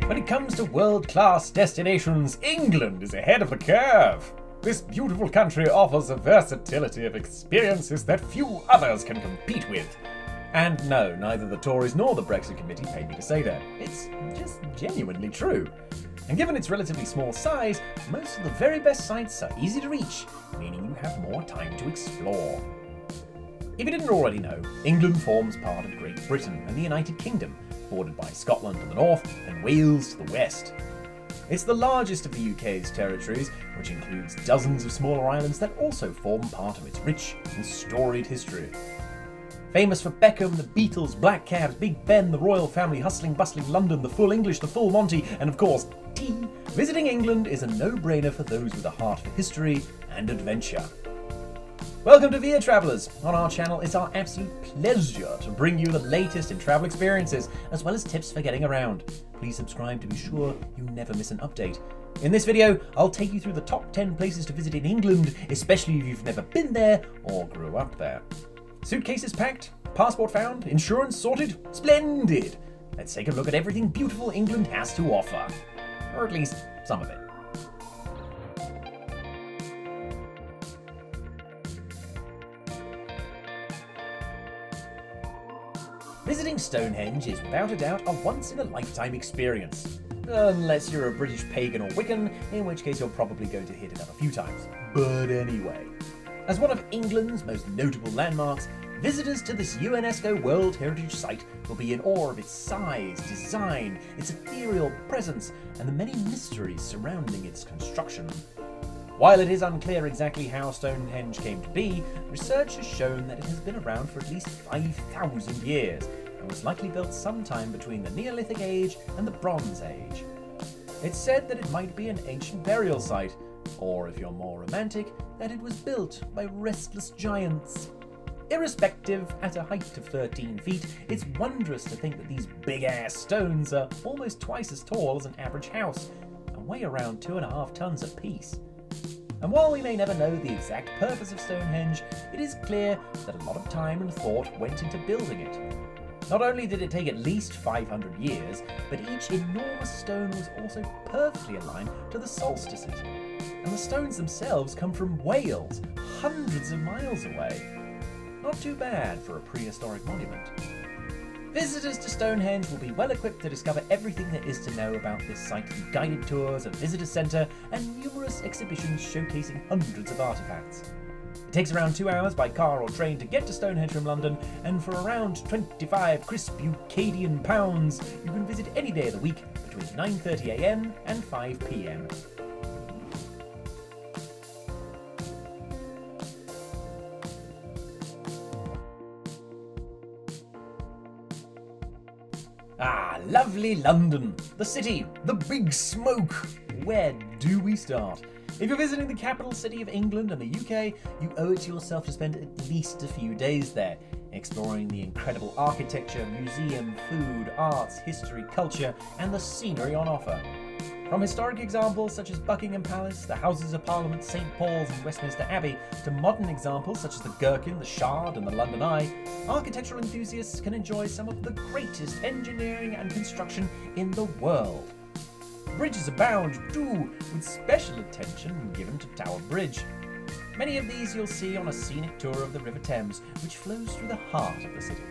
When it comes to world-class destinations, England is ahead of the curve. This beautiful country offers a versatility of experiences that few others can compete with. And no, neither the Tories nor the Brexit Committee paid me to say that. It's just genuinely true. And given its relatively small size, most of the very best sites are easy to reach, meaning you have more time to explore. If you didn't already know, England forms part of Great Britain and the United Kingdom, bordered by Scotland to the north and Wales to the west. It's the largest of the UK's territories, which includes dozens of smaller islands that also form part of its rich and storied history. Famous for Beckham, the Beatles, Black Cabs, Big Ben, the royal family, hustling, bustling London, the full English, the full Monty, and of course, tea, visiting England is a no-brainer for those with a heart for history and adventure. Welcome to Via Travellers. On our channel, it's our absolute pleasure to bring you the latest in travel experiences, as well as tips for getting around. Please subscribe to be sure you never miss an update. In this video, I'll take you through the top 10 places to visit in England, especially if you've never been there or grew up there. Suitcases packed? Passport found? Insurance sorted? Splendid! Let's take a look at everything beautiful England has to offer. Or at least some of it. Visiting Stonehenge is without a doubt a once-in-a-lifetime experience. Unless you're a British pagan or Wiccan, in which case you're probably going to hit it up a few times. But anyway. As one of England's most notable landmarks, visitors to this UNESCO World Heritage Site will be in awe of its size, design, its ethereal presence, and the many mysteries surrounding its construction. While it is unclear exactly how Stonehenge came to be, research has shown that it has been around for at least 5,000 years, and was likely built sometime between the Neolithic Age and the Bronze Age. It's said that it might be an ancient burial site, or if you're more romantic, that it was built by restless giants. Irrespective, at a height of 13 feet, it's wondrous to think that these big-ass stones are almost twice as tall as an average house, and weigh around 2.5 tons apiece. And while we may never know the exact purpose of Stonehenge, it is clear that a lot of time and thought went into building it. Not only did it take at least 500 years, but each enormous stone was also perfectly aligned to the solstices. And the stones themselves come from Wales, hundreds of miles away. Not too bad for a prehistoric monument. Visitors to Stonehenge will be well equipped to discover everything there is to know about this site through guided tours, a visitor centre, and numerous exhibitions showcasing hundreds of artefacts. It takes around 2 hours by car or train to get to Stonehenge from London, and for around 25 crisp Ukadian pounds, you can visit any day of the week between 9:30 AM and 5 PM. Ah, lovely London, the city, the big smoke. Where do we start? If you're visiting the capital city of England and the UK, you owe it to yourself to spend at least a few days there, exploring the incredible architecture, museum, food, arts, history, culture, and the scenery on offer. From historic examples such as Buckingham Palace, the Houses of Parliament, St Paul's and Westminster Abbey, to modern examples such as the Gherkin, the Shard and the London Eye, architectural enthusiasts can enjoy some of the greatest engineering and construction in the world. Bridges abound too, with special attention given to Tower Bridge. Many of these you'll see on a scenic tour of the River Thames, which flows through the heart of the city.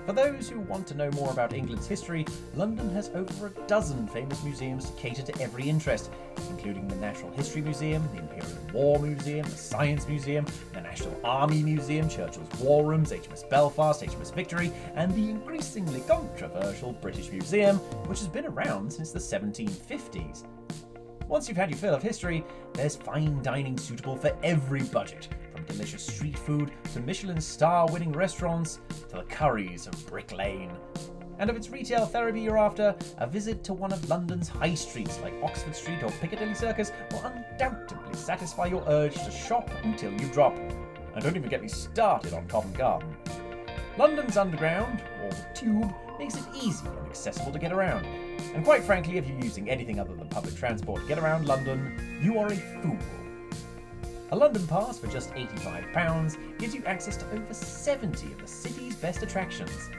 For those who want to know more about England's history, London has over a dozen famous museums to cater to every interest, including the Natural History Museum, the Imperial War Museum, the Science Museum, the National Army Museum, Churchill's War Rooms, HMS Belfast, HMS Victory, and the increasingly controversial British Museum, which has been around since the 1750s. Once you've had your fill of history, there's fine dining suitable for every budget, from delicious street food to Michelin star-winning restaurants to the curries of Brick Lane. And if it's retail therapy you're after, a visit to one of London's high streets like Oxford Street or Piccadilly Circus will undoubtedly satisfy your urge to shop until you drop. And don't even get me started on Covent Garden. London's Underground, or the Tube, makes it easy and accessible to get around. And quite frankly, if you're using anything other than public transport to get around London, you are a fool. A London pass for just £85 gives you access to over 70 of the city's best attractions.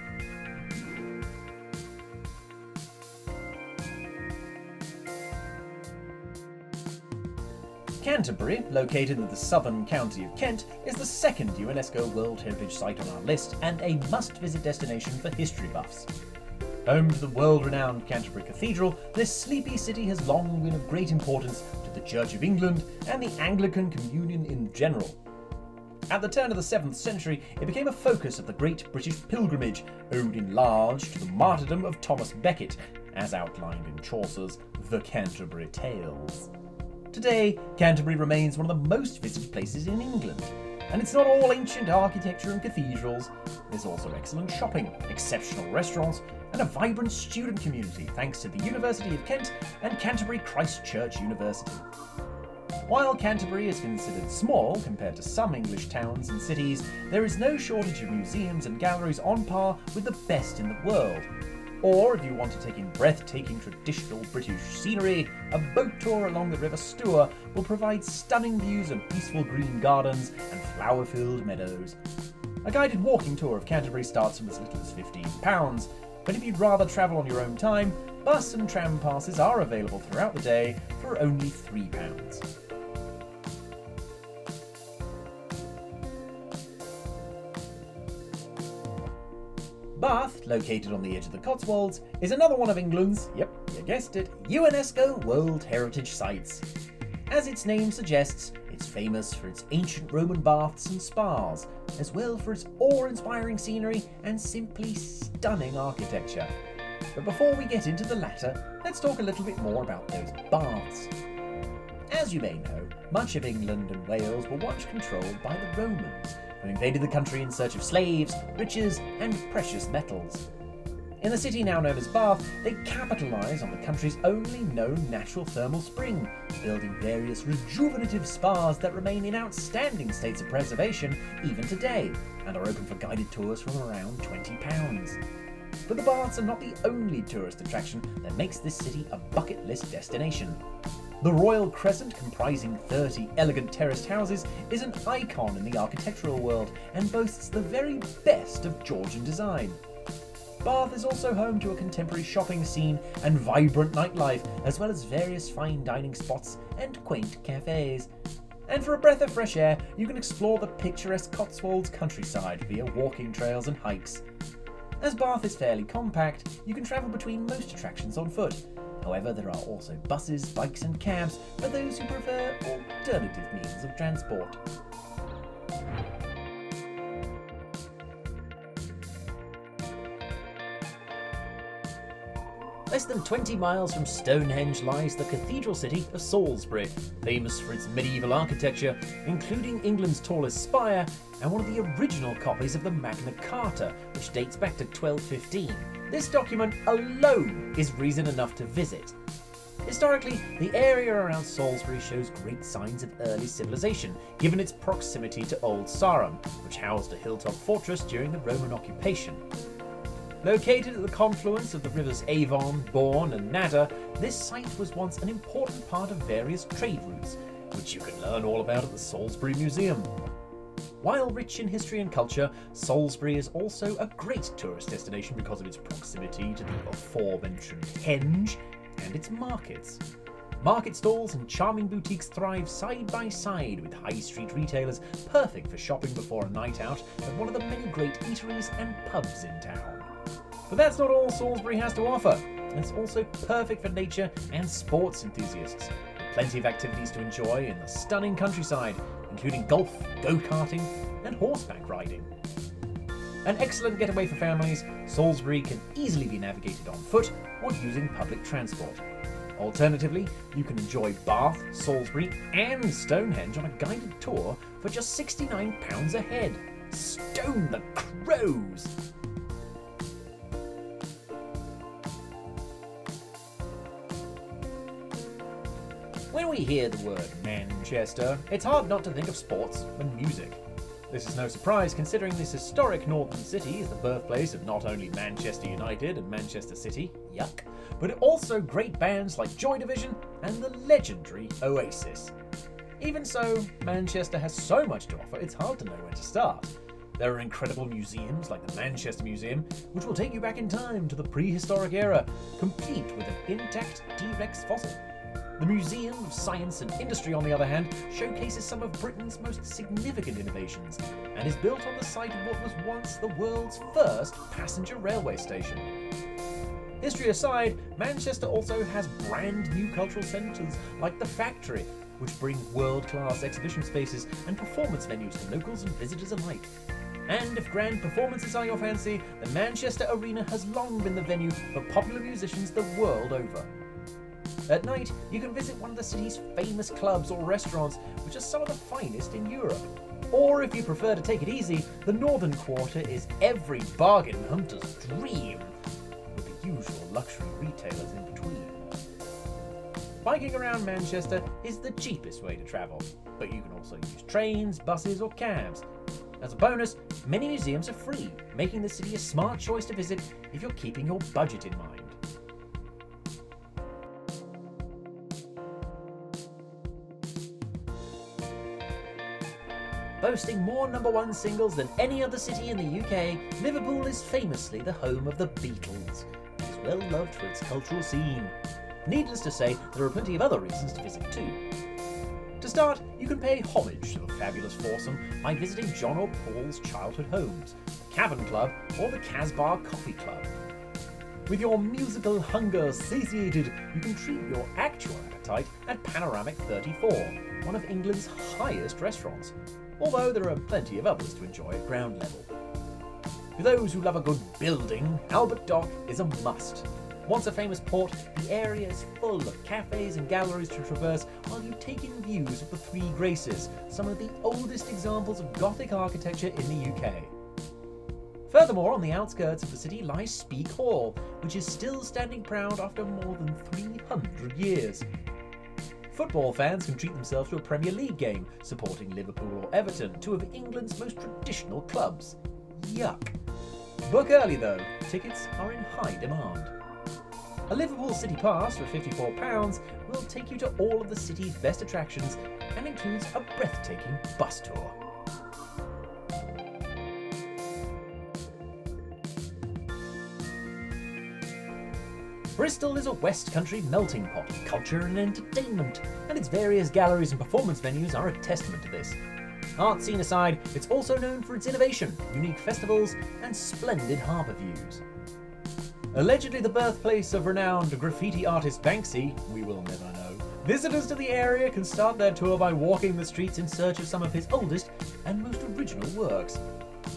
Canterbury, located in the southern county of Kent, is the second UNESCO World Heritage Site on our list and a must-visit destination for history buffs. Home to the world-renowned Canterbury Cathedral, this sleepy city has long been of great importance to the Church of England and the Anglican Communion in general. At the turn of the 7th century, it became a focus of the Great British Pilgrimage, owed in large to the martyrdom of Thomas Becket, as outlined in Chaucer's The Canterbury Tales. Today, Canterbury remains one of the most visited places in England. And it's not all ancient architecture and cathedrals. There's also excellent shopping, exceptional restaurants, and a vibrant student community thanks to the University of Kent and Canterbury Christ Church University. While Canterbury is considered small compared to some English towns and cities, there is no shortage of museums and galleries on par with the best in the world. Or if you want to take in breathtaking traditional British scenery, a boat tour along the River Stour will provide stunning views of peaceful green gardens and flower-filled meadows. A guided walking tour of Canterbury starts from as little as £15, but if you'd rather travel on your own time, bus and tram passes are available throughout the day for only £3. Bath, located on the edge of the Cotswolds, is another one of England's, yep, you guessed it, UNESCO World Heritage Sites. As its name suggests, it's famous for its ancient Roman baths and spas, as well for its awe-inspiring scenery and simply stunning architecture. But before we get into the latter, let's talk a little bit more about those baths. As you may know, much of England and Wales were once controlled by the Romans, who invaded the country in search of slaves, riches, and precious metals. In the city now known as Bath, they capitalise on the country's only known natural thermal spring, building various rejuvenative spas that remain in outstanding states of preservation even today, and are open for guided tours from around £20. But the baths are not the only tourist attraction that makes this city a bucket list destination. The Royal Crescent, comprising 30 elegant terraced houses, is an icon in the architectural world and boasts the very best of Georgian design. Bath is also home to a contemporary shopping scene and vibrant nightlife, as well as various fine dining spots and quaint cafes. And for a breath of fresh air, you can explore the picturesque Cotswolds countryside via walking trails and hikes. As Bath is fairly compact, you can travel between most attractions on foot. However, there are also buses, bikes and cabs for those who prefer alternative means of transport. Less than 20 miles from Stonehenge lies the cathedral city of Salisbury, famous for its medieval architecture, including England's tallest spire and one of the original copies of the Magna Carta, which dates back to 1215. This document alone is reason enough to visit. Historically, the area around Salisbury shows great signs of early civilization, given its proximity to Old Sarum, which housed a hilltop fortress during the Roman occupation. Located at the confluence of the rivers Avon, Bourne and Nadder, this site was once an important part of various trade routes, which you can learn all about at the Salisbury Museum. While rich in history and culture, Salisbury is also a great tourist destination because of its proximity to the aforementioned Henge and its markets. Market stalls and charming boutiques thrive side by side with high street retailers, perfect for shopping before a night out at one of the many great eateries and pubs in town. But that's not all Salisbury has to offer. It's also perfect for nature and sports enthusiasts, with plenty of activities to enjoy in the stunning countryside, including golf, go-karting and horseback riding. An excellent getaway for families, Salisbury can easily be navigated on foot or using public transport. Alternatively, you can enjoy Bath, Salisbury and Stonehenge on a guided tour for just £69 a head. Stone the crows! When we hear the word Manchester, it's hard not to think of sports and music. This is no surprise considering this historic northern city is the birthplace of not only Manchester United and Manchester City, yuck, but also great bands like Joy Division and the legendary Oasis. Even so, Manchester has so much to offer it's hard to know where to start. There are incredible museums like the Manchester Museum, which will take you back in time to the prehistoric era, complete with an intact T-Rex fossil. The Museum of Science and Industry, on the other hand, showcases some of Britain's most significant innovations and is built on the site of what was once the world's first passenger railway station. History aside, Manchester also has brand new cultural centres like the Factory, which bring world-class exhibition spaces and performance venues to locals and visitors alike. And if grand performances are your fancy, the Manchester Arena has long been the venue for popular musicians the world over. At night, you can visit one of the city's famous clubs or restaurants, which are some of the finest in Europe. Or if you prefer to take it easy, the Northern Quarter is every bargain hunter's dream, with the usual luxury retailers in between. Biking around Manchester is the cheapest way to travel, but you can also use trains, buses or cabs. As a bonus, many museums are free, making the city a smart choice to visit if you're keeping your budget in mind. Boasting more #1 singles than any other city in the UK, Liverpool is famously the home of the Beatles. It is well loved for its cultural scene. Needless to say, there are plenty of other reasons to visit too. To start, you can pay homage to the fabulous foursome by visiting John or Paul's childhood homes, the Cavern Club or the Casbah Coffee Club. With your musical hunger satiated, you can treat your actual appetite at Panoramic 34, one of England's highest restaurants, although there are plenty of others to enjoy at ground level. For those who love a good building, Albert Dock is a must. Once a famous port, the area is full of cafes and galleries to traverse while you take in views of the Three Graces, some of the oldest examples of Gothic architecture in the UK. Furthermore, on the outskirts of the city lies Speke Hall, which is still standing proud after more than 300 years. Football fans can treat themselves to a Premier League game, supporting Liverpool or Everton, two of England's most traditional clubs. Yuck. Book early though, tickets are in high demand. A Liverpool City Pass for £54 will take you to all of the city's best attractions and includes a breathtaking bus tour. Bristol is a West Country melting pot of culture and entertainment, and its various galleries and performance venues are a testament to this. Art scene aside, it's also known for its innovation, unique festivals, and splendid harbour views. Allegedly the birthplace of renowned graffiti artist Banksy, we will never know, visitors to the area can start their tour by walking the streets in search of some of his oldest and most original works.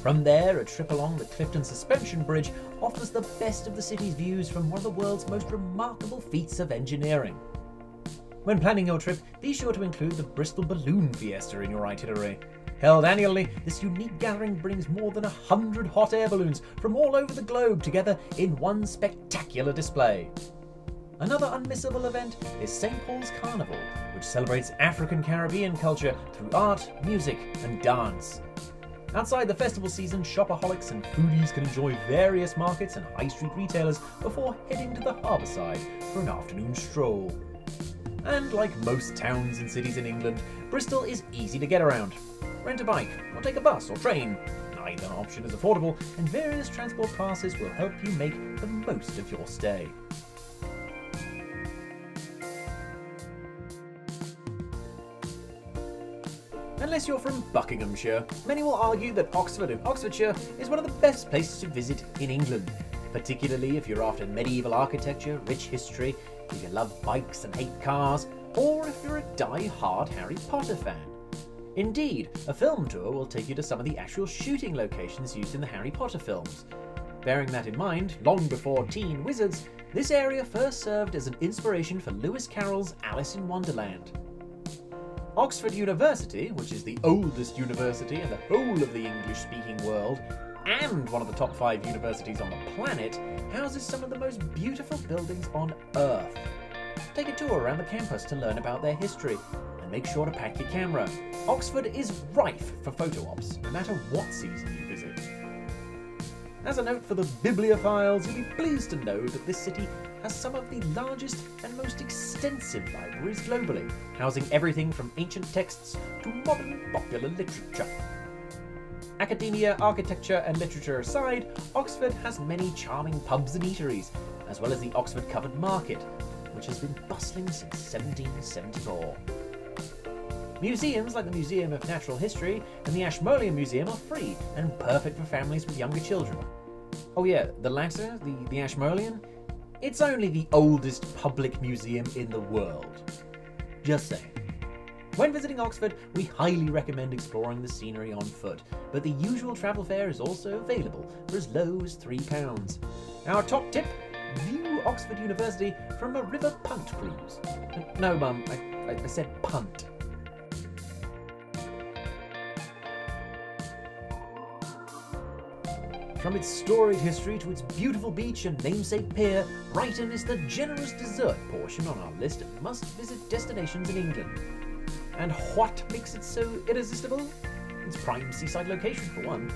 From there, a trip along the Clifton Suspension Bridge offers the best of the city's views from one of the world's most remarkable feats of engineering. When planning your trip, be sure to include the Bristol Balloon Fiesta in your itinerary. Held annually, this unique gathering brings more than 100 hot air balloons from all over the globe together in one spectacular display. Another unmissable event is St. Paul's Carnival, which celebrates African Caribbean culture through art, music, and dance. Outside the festival season, shopaholics and foodies can enjoy various markets and high street retailers before heading to the harbour side for an afternoon stroll. And like most towns and cities in England, Bristol is easy to get around. Rent a bike, or take a bus or train. Neither option is affordable, and various transport passes will help you make the most of your stay. Unless you're from Buckinghamshire, many will argue that Oxford in Oxfordshire is one of the best places to visit in England, particularly if you're after medieval architecture, rich history, if you love bikes and hate cars, or if you're a die-hard Harry Potter fan. Indeed, a film tour will take you to some of the actual shooting locations used in the Harry Potter films. Bearing that in mind, long before Teen Wizards, this area first served as an inspiration for Lewis Carroll's Alice in Wonderland. Oxford University, which is the oldest university in the whole of the English-speaking world, and one of the top 5 universities on the planet, houses some of the most beautiful buildings on Earth. Take a tour around the campus to learn about their history, and make sure to pack your camera. Oxford is rife for photo ops, no matter what season you visit. As a note for the bibliophiles, you'll be pleased to know that this city has some of the largest and most extensive libraries globally, housing everything from ancient texts to modern popular literature. Academia, architecture and literature aside, Oxford has many charming pubs and eateries, as well as the Oxford Covered Market, which has been bustling since 1774. Museums like the Museum of Natural History and the Ashmolean Museum are free and perfect for families with younger children. Oh yeah, the latter, the Ashmolean, it's only the oldest public museum in the world. Just saying. When visiting Oxford, we highly recommend exploring the scenery on foot, but the usual travel fare is also available for as low as £3. Our top tip: view Oxford University from a river punt cruise. No, Mum, I said punt. From its storied history to its beautiful beach and namesake pier, Brighton is the generous dessert portion on our list of must-visit destinations in England. And what makes it so irresistible? Its prime seaside location, for one.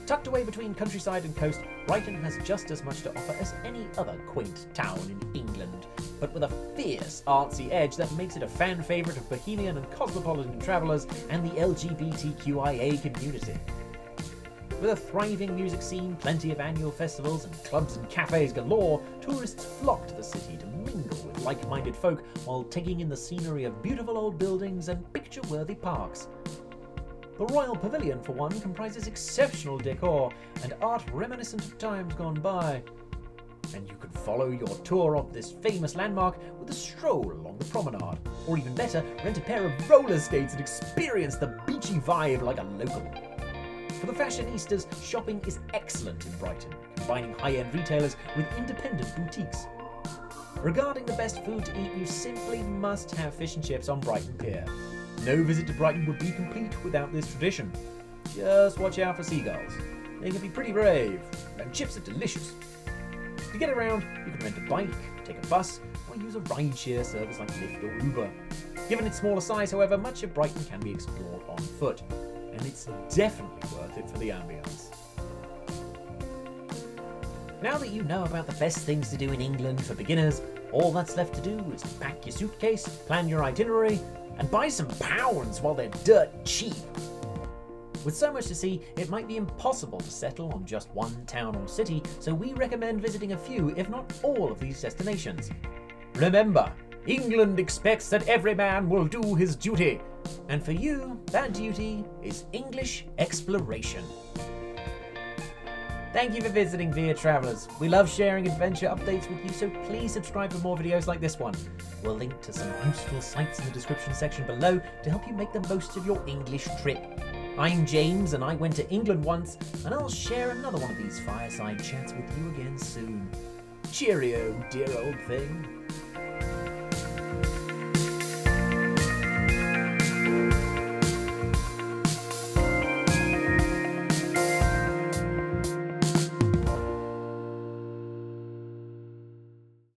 Tucked away between countryside and coast, Brighton has just as much to offer as any other quaint town in England, but with a fierce artsy edge that makes it a fan favourite of bohemian and cosmopolitan travellers and the LGBTQIA community. With a thriving music scene, plenty of annual festivals, and clubs and cafes galore, tourists flock to the city to mingle with like-minded folk while taking in the scenery of beautiful old buildings and picture-worthy parks. The Royal Pavilion, for one, comprises exceptional decor and art reminiscent of times gone by. And you can follow your tour of this famous landmark with a stroll along the promenade, or even better, rent a pair of roller skates and experience the beachy vibe like a local. For the fashionistas, shopping is excellent in Brighton, combining high-end retailers with independent boutiques. Regarding the best food to eat, you simply must have fish and chips on Brighton Pier. No visit to Brighton would be complete without this tradition. Just watch out for seagulls. They can be pretty brave, and chips are delicious. To get around, you can rent a bike, take a bus, or use a rideshare service like Lyft or Uber. Given its smaller size, however, much of Brighton can be explored on foot. And it's definitely worth it for the ambience. Now that you know about the best things to do in England for beginners, all that's left to do is pack your suitcase, plan your itinerary, and buy some pounds while they're dirt cheap. With so much to see, it might be impossible to settle on just one town or city, so we recommend visiting a few, if not all, of these destinations. Remember, England expects that every man will do his duty. And for you, that duty is English exploration. Thank you for visiting Via Travellers. We love sharing adventure updates with you, so please subscribe for more videos like this one. We'll link to some useful sites in the description section below to help you make the most of your English trip. I'm James, and I went to England once, and I'll share another one of these fireside chats with you again soon. Cheerio, dear old thing.